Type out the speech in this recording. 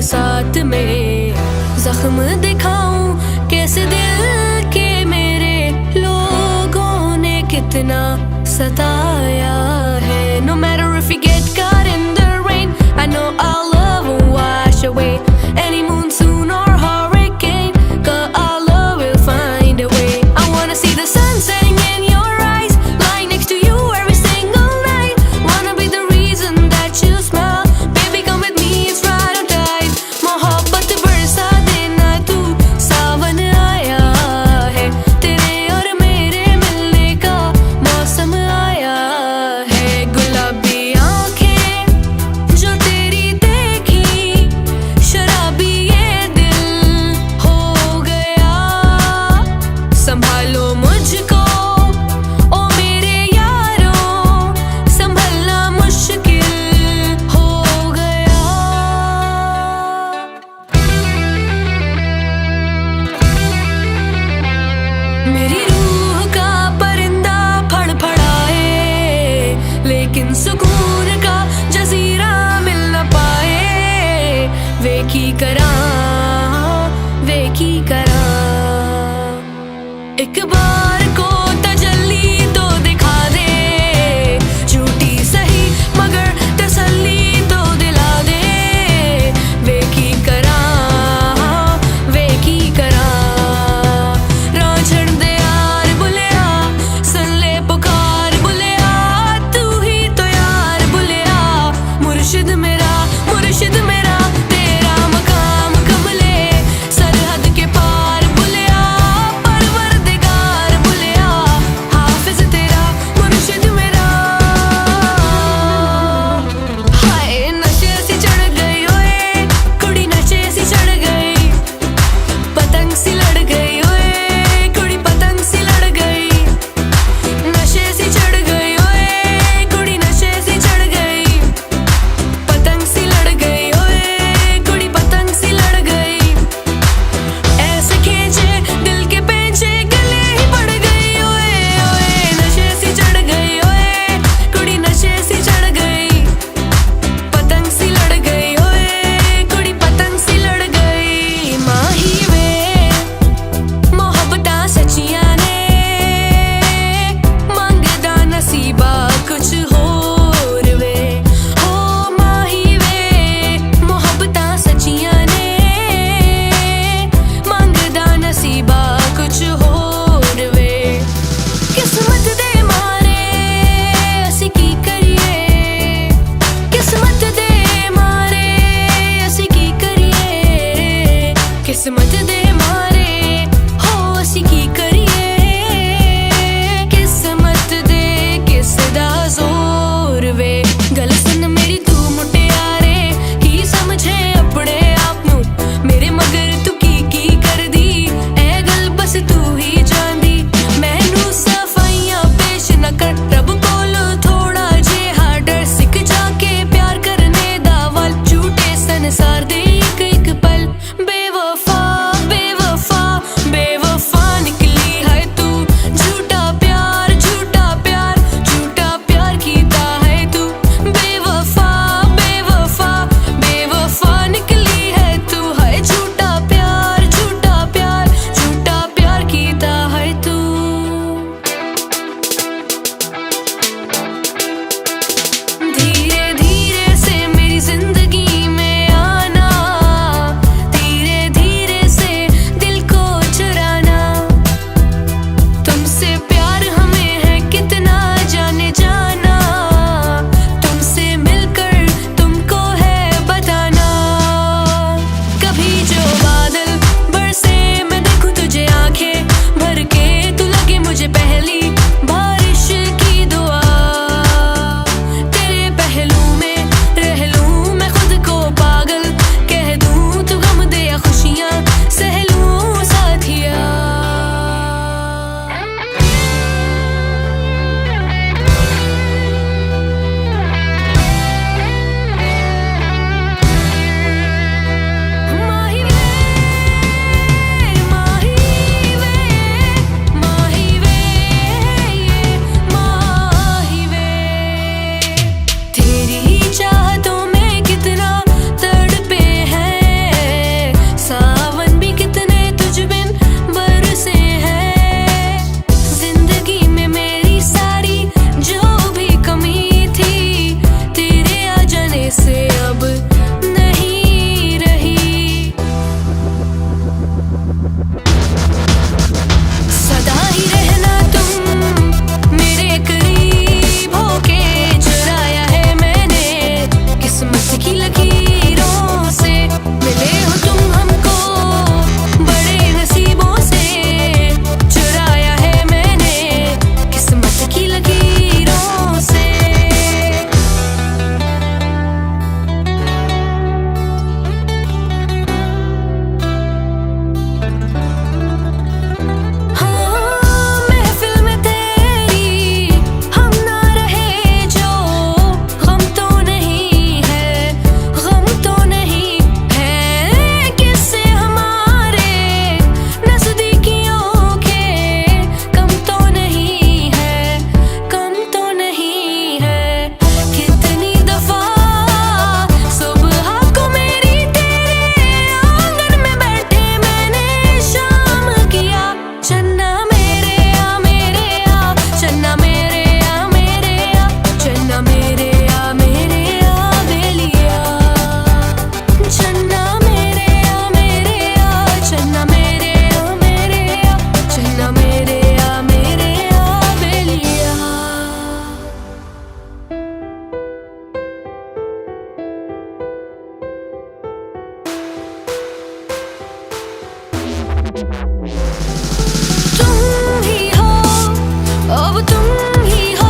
साथ में जख्म दिखाऊं कैसे दिल के मेरे लोगों ने कितना सताया है। No matter if we get caught in the rain, I know our love will wash away any monsoon or hurricane, 'cause our love will find a way. I wanna see the sun setting in your eyes, lying next to you every single night. Wanna be the reason that you smile, baby come with me, it's right on time. मोहब्बत बरसा देना तू, सावन आया है, तेरे और मेरे मिलने का मौसम आया है। गुलाबी आंखें जो तेरी देखी, शराबी ये दिल हो गया। संभालो मुझको ओ मेरे यारों, संभलना मुश्किल हो गया। मेरी रूह का परिंदा फड़फड़ाए, लेकिन सुकून का जजीरा मिल न पाए। वे की करा एक बार को तजल्ली तो दिखा दे, झूठी सही मगर तसल्ली तो दिला दे। वे की करा रांझण दे यार बुलिया, सुन ले पुकार बुलिया, तू ही तो यार बुलिया। मुर्शिद मेरा तेरा मकाम कमले, सरहद के पार बुलिया, परवरदिगार बुलिया, हाफिज तेरा मुर्शिद मेरा। हाय नशे सी चढ़ गई ओए कुड़ी, नशे सी चढ़ गई, पतंग सी लड़ गई ओए कुड़ी, पतंग सी लड़ गई। नशे सी चढ़ गई ओए कुड़ी, नशे सी चढ़ गई, पतंग सी लड़ गई ओए कुड़ी, पतंग सी लड़ गई। ऐसे खींचे दिल के पेंचे, गले ही पड़ गई ओए ओए। नशे सी चढ़ गई ओए कुड़ी, नशे सी चढ़ गई, पतंग सी लड़ गई ओए कुड़ी, पतंग सी लड़ गई। माही वे मोहब्बतां सच्चियां ने, मंगदा नसीबा कुछ होर वे। हो माही वे मोहब्बतां सच्चियां ने, मंगदा नसीबा कुछ होर वे। किस्मत दे मारे असी की करिए, किस्मत दे मारे असी की करिए, किस्मत दे मारे हो असी की करिए। किस्मत दे किस दा जोर वे, गल सुन मेरी तू मुटियारे, की समझे अपने आप नू, मेरे मगर तू की कर दी, ए गल बस तू ही जानदी। मैनू सफाइयां पेश न कर, रब कोलो थोड़ा जेहा डर, सिख जाके प्यार करने दा वल, झूठे संसार दे एक एक पल। बेवफा तुम ही हो, अब तुम ही हो।